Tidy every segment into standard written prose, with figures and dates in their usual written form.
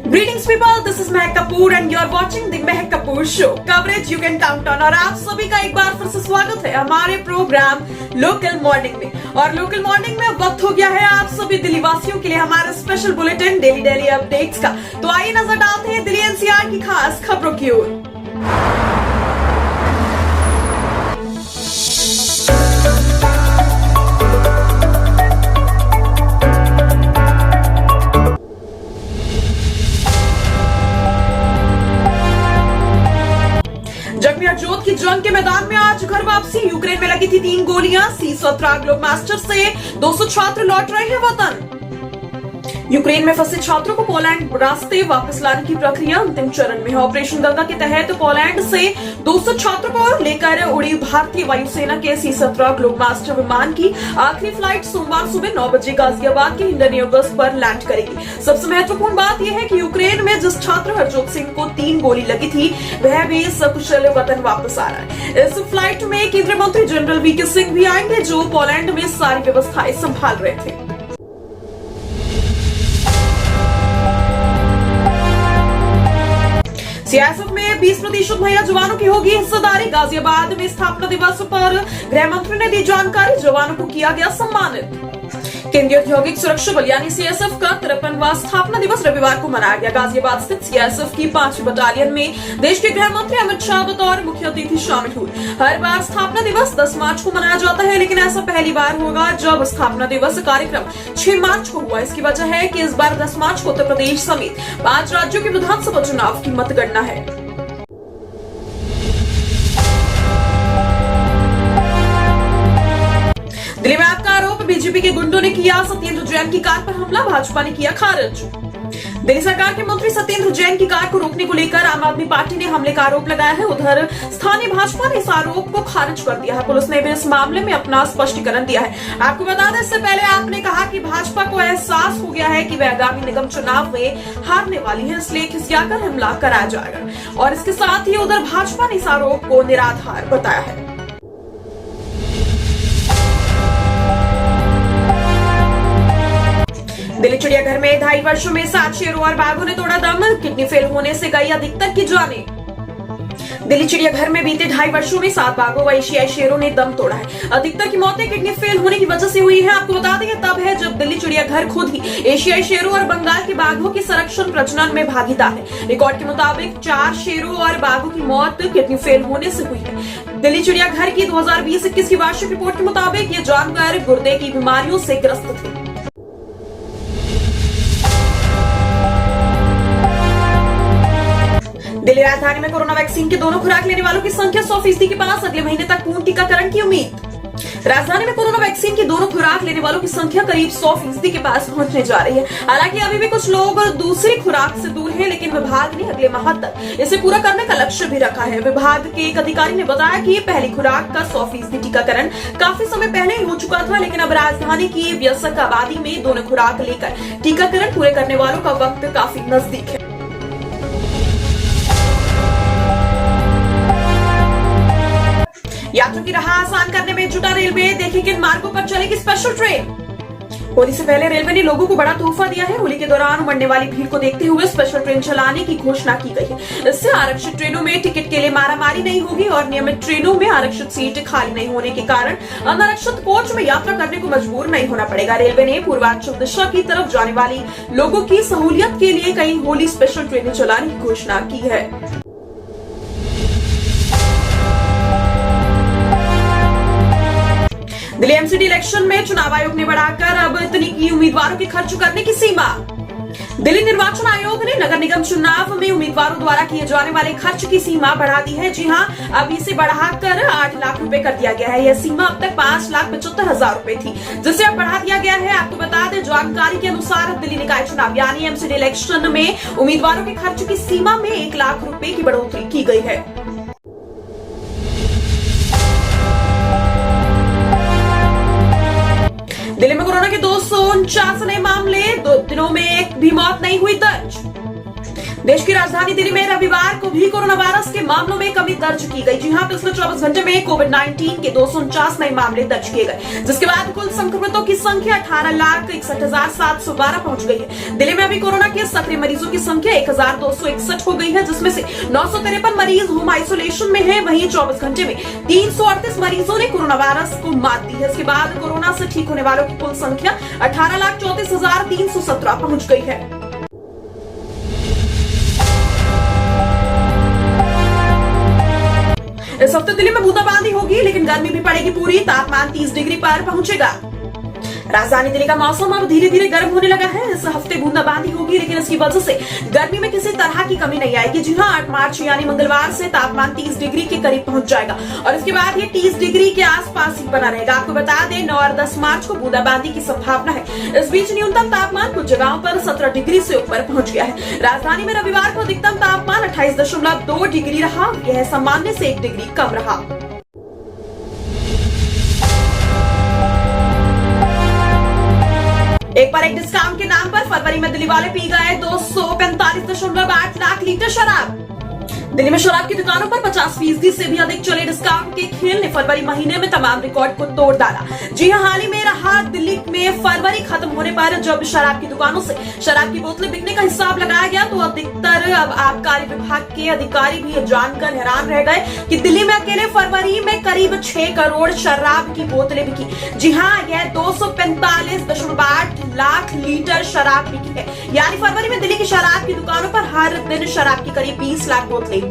Greetings people, this is Mehak Kapoor and you are watching the Mehak Kapoor Show. Coverage you can count on और आप सभी का एक बार फिर से स्वागत है हमारे प्रोग्राम लोकल मॉर्निंग में। और लोकल मॉर्निंग में वक्त हो गया है आप सभी दिल्ली वासियों के लिए हमारा स्पेशल बुलेटिन डेली अपडेट्स का। तो आइए नजर डालते हैं दिल्ली एनसीआर की खास खबरों की ओर। जोत की जंग के मैदान में आज घर वापसी। यूक्रेन में लगी थी 3 गोलियां। C-17 ग्लोब मास्टर से 200 छात्र लौट रहे हैं वतन। यूक्रेन में फंसे छात्रों को पोलैंड रास्ते वापस लाने की प्रक्रिया अंतिम चरण में है। ऑपरेशन गंगा के तहत पोलैंड से 200 छात्रों को लेकर उड़ी भारतीय वायुसेना के C-17 ग्लोब मास्टर विमान की आखिरी फ्लाइट सोमवार सुबह 9 बजे गाजियाबाद के हिंडन पर लैंड करेगी। सबसे महत्वपूर्ण बात यह है कि यूक्रेन में जिस छात्र हरजोत सिंह को 3 गोली लगी थी वह भी सकुशल वतन वापस आ रहा है। इस फ्लाइट में केंद्रीय मंत्री जनरल वीके सिंह भी आएंगे जो पोलैंड में सारी व्यवस्थाएं संभाल रहे थे। सीआईएसएफ में 20% महिला जवानों की होगी हिस्सेदारी। गाजियाबाद में स्थापना दिवस पर गृह मंत्री ने दी जानकारी। जवानों को किया गया सम्मानित। केंद्रीय औद्योगिक सुरक्षा बल यानी सीआईएसएफ का 53वां स्थापना दिवस रविवार को मनाया गया। गाजियाबाद स्थित सीआईएसएफ की 5वीं बटालियन में देश के गृह मंत्री अमित शाह बतौर मुख्य अतिथि शामिल हुए। हर बार स्थापना दिवस 10 मार्च को मनाया जाता है, लेकिन ऐसा पहली बार होगा जब स्थापना दिवस कार्यक्रम 6 मार्च को हुआ। इसकी वजह है कि इस बार 10 मार्च को उत्तर प्रदेश समेत 5 राज्यों के विधानसभा चुनाव की मतगणना है। दिल्ली में आपका आरोप बीजेपी के गुंडों ने किया। सत्येंद्र जैन की कार पर हमला, भाजपा ने किया खारिज। दिल्ली सरकार के मंत्री सत्येंद्र जैन की कार को रोकने को लेकर आम आदमी पार्टी ने हमले का आरोप लगाया है। उधर स्थानीय भाजपा ने इस आरोप को खारिज कर दिया है। पुलिस ने भी इस मामले में अपना स्पष्टीकरण दिया है। आपको बता दें, इससे पहले आपने कहा कि भाजपा को एहसास हो गया है कि वह आगामी निगम चुनाव में हारने वाली है, इसलिए खिसियाकर हमला कराया जाएगा। और इसके साथ ही उधर भाजपा ने इस आरोप को निराधार बताया है। दिल्ली चिड़ियाघर में 2.5 वर्षों में 7 शेरों और बाघों ने तोड़ा दम। किडनी फेल होने से गई अधिकतर की जानें। दिल्ली चिड़ियाघर में बीते 2.5 वर्षों में 7 बाघों व एशियाई शेरों ने दम तोड़ा है। अधिकतर की मौतें किडनी फेल होने की वजह से हुई है। आपको बता दें तब है जब दिल्ली चिड़ियाघर खुद ही एशियाई शेरों और बंगाल के बाघों की संरक्षण प्रजनन में भागीदार है। रिकॉर्ड के मुताबिक 4 शेरों और बाघों की मौत किडनी फेल होने से हुई है। दिल्ली चिड़ियाघर की 2020-21 की वार्षिक रिपोर्ट के मुताबिक ये जानवर गुर्दे की बीमारियों से ग्रस्त थे। दिल्ली राजधानी में कोरोना वैक्सीन की दोनों खुराक लेने वालों की संख्या 100% के पास। अगले महीने तक पूर्ण टीकाकरण की उम्मीद। राजधानी में कोरोना वैक्सीन की दोनों खुराक लेने वालों की संख्या करीब 100% के पास पहुंचने जा रही है। हालांकि अभी भी कुछ लोग दूसरी खुराक से दूर हैं, लेकिन विभाग ने अगले माह तक इसे पूरा करने का लक्ष्य भी रखा है। विभाग के एक अधिकारी ने बताया कि पहली खुराक का 100% टीकाकरण काफी समय पहले ही हो चुका था, लेकिन अब राजधानी की व्यस्क आबादी में दोनों खुराक लेकर टीकाकरण पूरे करने वालों का वक्त काफी नजदीक है। यात्रियों की राह आसान करने में जुटा रेलवे। देखिए किन मार्गों पर चलेगी स्पेशल ट्रेन। होली से पहले रेलवे ने लोगों को बड़ा तोहफा दिया है। होली के दौरान उमड़ने वाली भीड़ को देखते हुए स्पेशल ट्रेन चलाने की घोषणा की गई है। इससे आरक्षित ट्रेनों में टिकट के लिए मारामारी नहीं होगी और नियमित ट्रेनों में आरक्षित सीट खाली नहीं होने के कारण अनारक्षित कोच में यात्रा करने को मजबूर नहीं होना पड़ेगा। रेलवे ने पूर्वांचल दिशा की तरफ जाने वाली लोगों की सहूलियत के लिए कई होली स्पेशल ट्रेनें चलाने की घोषणा की है। दिल्ली एमसीडी इलेक्शन में चुनाव आयोग ने बढ़ाकर अब इतनी की उम्मीदवारों के खर्च करने की सीमा। दिल्ली निर्वाचन आयोग ने नगर निगम चुनाव में उम्मीदवारों द्वारा किए जाने वाले खर्च की सीमा बढ़ा दी है। जी हां, अब इसे बढ़ाकर 8 लाख रुपए कर दिया गया है। यह सीमा अब तक 5,75,000 रुपए थी, जिसे अब बढ़ा दिया गया है। आपको बता दें, जानकारी के अनुसार दिल्ली निकाय चुनाव यानी एमसीडी इलेक्शन में उम्मीदवारों के खर्च की सीमा में 1 लाख रुपए की बढ़ोतरी की गई है। दिल्ली में कोरोना के 249 नए मामले। 2 दिनों में एक भी मौत नहीं हुई दर्ज। देश की राजधानी दिल्ली में रविवार को भी कोरोना वायरस के मामलों में कमी दर्ज की गई। जी हां, पिछले 24 घंटे में कोविड-19 के 249 नए मामले दर्ज किए गए, जिसके बाद कुल संक्रमितों की संख्या 18,61,712 पहुंच गई है। दिल्ली में अभी कोरोना के सक्रिय मरीजों की संख्या 1,261 हो गई है, जिसमें से 953 मरीज होम आइसोलेशन में है। वहीं 24 घंटे में 338 मरीजों ने कोरोना वायरस को मात दी है। इसके बाद कोरोना से ठीक होने वालों की कुल संख्या 18,34,317 पहुंच गई है। इस हफ्ते दिल्ली में बूंदाबांदी होगी, लेकिन गर्मी भी पड़ेगी पूरी। तापमान 30 डिग्री पर पहुंचेगा। राजधानी दिल्ली का मौसम अब धीरे धीरे गर्म होने लगा है। इस हफ्ते बूंदाबांदी होगी, लेकिन इसकी वजह से गर्मी में किसी तरह की कमी नहीं आएगी। जी हां, 8 मार्च यानी मंगलवार से तापमान 30 डिग्री के करीब पहुंच जाएगा और इसके बाद ये 30 डिग्री के आसपास ही बना रहेगा। आपको बता दें, 9 और 10 मार्च को बूंदाबांदी की संभावना है। इस बीच न्यूनतम तापमान कुछ जगहों पर 17 डिग्री से ऊपर पहुंच गया है। राजधानी में रविवार को अधिकतम तापमान 28.2 डिग्री रहा। यह सामान्य से 1 डिग्री कम रहा। एक पर एक डिस्काउंट के नाम पर फरवरी में दिल्ली वाले पी गए 245.8 लाख लीटर शराब। दिल्ली में शराब की दुकानों पर 50% से भी अधिक चले डिस्काउंट के खेल ने फरवरी महीने में तमाम रिकॉर्ड को तोड़ डाला। जी हां, हाल ही में रहा दिल्ली में फरवरी खत्म होने पर जब शराब की दुकानों से शराब की बोतलें बिकने का हिसाब लगाया गया, तो अधिकतर अब आबकारी विभाग के अधिकारी भी जानकर हैरान रह गए कि दिल्ली में अकेले फरवरी में करीब 6 करोड़ शराब की बोतलें बिकी। जी हां, यह 245.8 लाख लीटर शराब बिकी है। यानी फरवरी में दिल्ली की शराब की दुकानों पर हर दिन शराब की करीब 20 लाख बोतलें बिकी।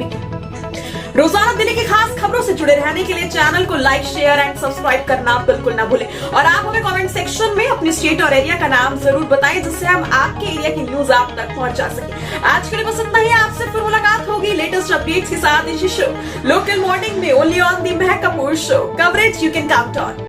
रोजाना दिल्ली की खास खबरों से जुड़े रहने के लिए चैनल को लाइक, शेयर एंड सब्सक्राइब करना बिल्कुल ना भूलें। और आप हमें कमेंट सेक्शन में अपनी स्टेट और एरिया का नाम जरूर बताएं, जिससे हम आपके एरिया की न्यूज आप तक पहुंचा सके। आज के लिए बस इतना ही। आपसे फिर मुलाकात होगी लेटेस्ट अपडेट्स के साथ इसी शो लोकल मॉर्निंग में, only on the Mahak Kapoor show. Coverage you can count on.